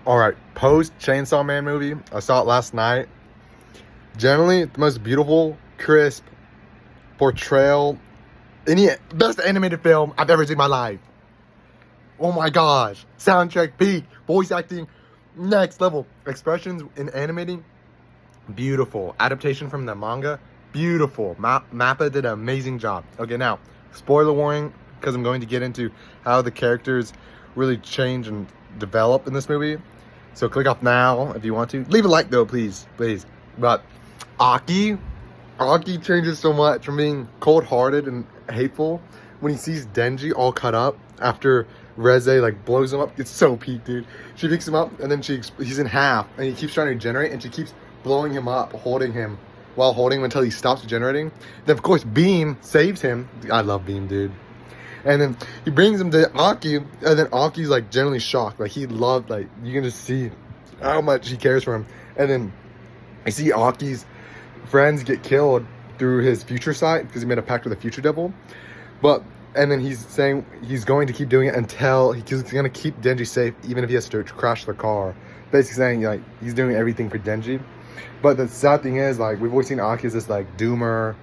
Alright, post Chainsaw Man movie. I saw it last night. Generally, the most beautiful, crisp portrayal. Best animated film I've ever seen in my life. Oh my gosh. Soundtrack peak. Voice acting next level. Expressions in animating. Beautiful. Adaptation from the manga. Beautiful. Mappa did an amazing job. Okay, now, spoiler warning, because I'm going to get into how the characters really change and develop in this movie. So click off now if you want to. Leave a like though, please. But Aki changes so much from being cold-hearted and hateful when he sees Denji all cut up after REZE like blows him up. It's so peak, dude. She picks him up and then he's in half and he keeps trying to regenerate and she keeps blowing him up, holding him until he stops regenerating. Then of course Beam saves him. I love Beam, dude. And then he brings him to Aki, and then Aki's like generally shocked. Like he loved, like you can just see how much he cares for him. And then I see Aki's friends get killed through his future sight because he made a pact with the future devil. And then he's saying he's going to keep doing it until he's going to keep Denji safe, even if he has to crash the car. Basically saying like he's doing everything for Denji. But the sad thing is, like, we've always seen Aki as this like doomer,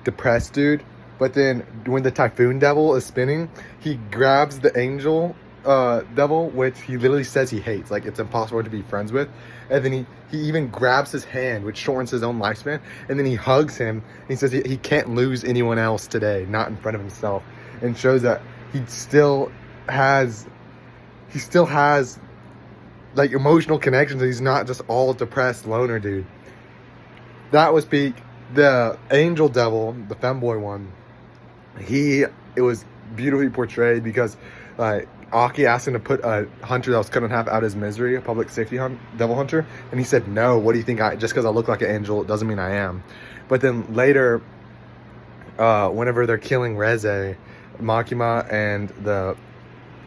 depressed dude. But then when the Typhoon Devil is spinning, he grabs the Angel Devil, which he literally says he hates. Like, it's impossible to be friends with. And then he even grabs his hand, which shortens his own lifespan. And then he hugs him. And he says he can't lose anyone else today, not in front of himself. And shows that he still has like emotional connections. He's not just all depressed loner dude. That was peak. The Angel Devil, the femboy one, it was beautifully portrayed because Aki asked him to put a hunter that was cut in half out of his misery, a public safety devil hunter, and he said no. What do you think? Just because I look like an angel, it doesn't mean I am. But then later, whenever they're killing REZE, Makima and the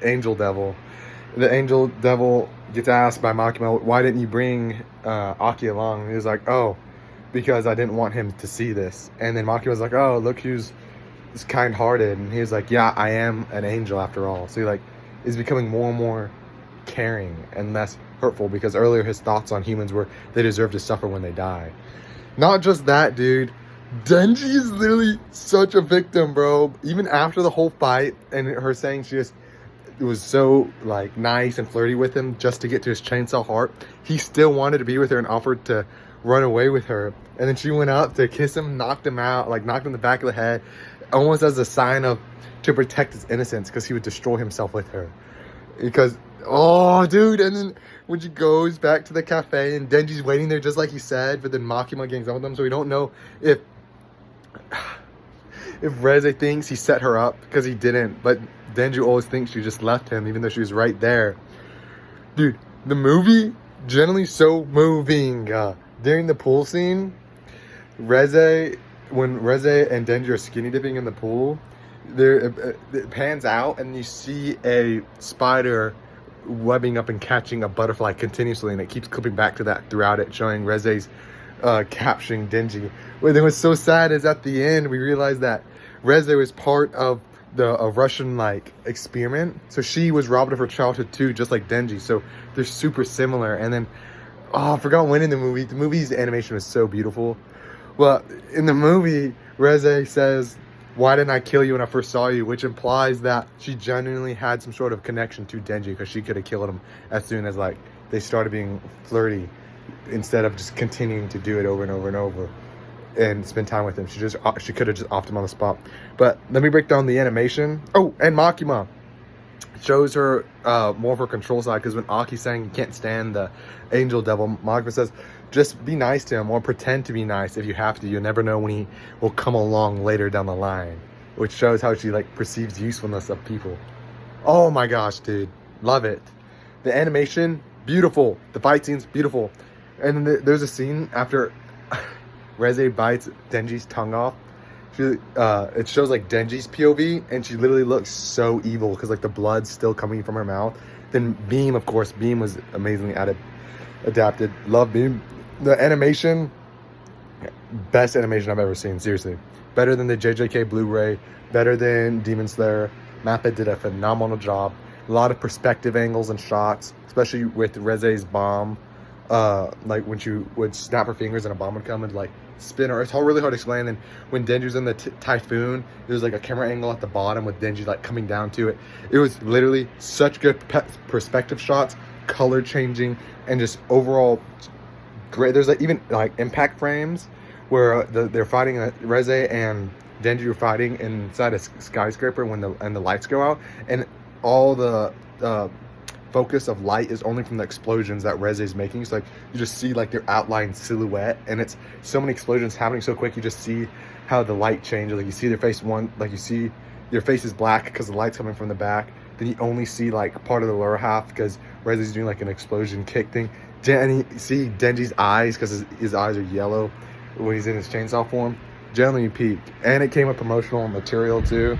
Angel Devil gets asked by Makima, why didn't you bring Aki along? And he was like, oh, because I didn't want him to see this. And then Maki was like, oh, look who's kind-hearted. And he was like, yeah, I am an angel after all. So he like is becoming more and more caring and less hurtful, because earlier his thoughts on humans were they deserve to suffer when they die. Not just that, dude. Denji is literally such a victim, bro. Even after the whole fight and her saying it was so like nice and flirty with him just to get to his chainsaw heart, he still wanted to be with her and offered to run away with her. And then she went up to kiss him, knocked him out, like knocked him in the back of the head, almost as a sign to protect his innocence, because he would destroy himself with her. Because, oh dude, and then when she goes back to the cafe and Denji's waiting there just like he said, but then Makima gangs up with them, so we don't know if REZE thinks he set her up, because he didn't, but Denji always thinks she just left him even though she was right there. Dude, the movie generally so moving. During the pool scene, when REZE and Denji are skinny dipping in the pool, it pans out and you see a spider webbing up and catching a butterfly continuously, and it keeps clipping back to that throughout it, showing REZE's capturing Denji. What was so sad is at the end we realized that REZE was part of a Russian like experiment, so she was robbed of her childhood too, just like Denji. So they're super similar. And then I forgot when in the movie. The movie's animation was so beautiful. Well, in the movie, REZE says, why didn't I kill you when I first saw you? Which implies that she genuinely had some sort of connection to Denji, because she could have killed him as soon as like they started being flirty, instead of just continuing to do it over and over and over and spend time with him. She could have just offed him on the spot. But let me break down the animation. Oh, and Makima shows her more of her control side, because when Aki's saying you can't stand the Angel Devil, Makima says just be nice to him, or pretend to be nice if you have to. You'll never know when he will come along later down the line, which shows how she like perceives usefulness of people. Oh my gosh, dude, love it. The animation, beautiful. The fight scenes, beautiful. And then there's a scene after REZE bites Denji's tongue off. It shows like Denji's POV, and she literally looks so evil because like the blood's still coming from her mouth. Then Beam, of course, Beam was amazingly adapted. Love Beam. The animation, best animation I've ever seen, seriously. Better than the JJK Blu-ray, better than Demon Slayer. Mappa did a phenomenal job. A lot of perspective angles and shots, especially with REZE's bomb. Like when she would snap her fingers and a bomb would come and like spin her. It's all really hard to explain. And when Denji's in the typhoon, there's like a camera angle at the bottom with Denji like coming down to it. It was literally such good perspective shots, color changing, and just overall great. There's like even like impact frames where they're fighting, REZE and Denji are fighting inside a skyscraper when the lights go out, and all the focus of light is only from the explosions that REZE is making. So like you just see like their outline silhouette, and it's so many explosions happening so quick. You just see how the light changes. Like you see their face like you see their face is black because the light's coming from the back. Then you only see like part of the lower half because REZE is doing like an explosion kick thing. And you see Denji's eyes because his eyes are yellow when he's in his chainsaw form. Generally peak. And it came with promotional material too.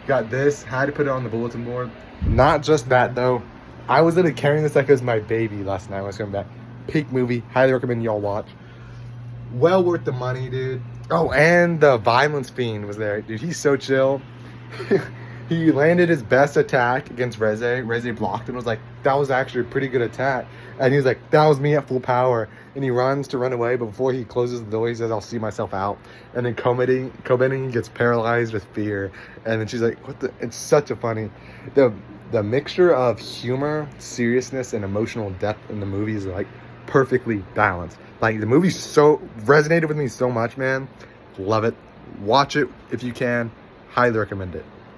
Got this, had to put it on the bulletin board. Not just that though, I was literally carrying this like it was my baby last night when I was coming back. Peak movie, highly recommend y'all watch. Well worth the money, dude. Oh, and the Violence Fiend was there, dude. He's so chill. He landed his best attack against REZE. REZE blocked and was like, that was actually a pretty good attack. And he was like, that was me at full power. And he runs to run away, but before he closes the door, he says, I'll see myself out. And then Kobening gets paralyzed with fear. And then she's like, what the? It's such a funny. The mixture of humor, seriousness, and emotional depth in the movie is like perfectly balanced. Like the movie so resonated with me so much, man. Love it. Watch it if you can. Highly recommend it.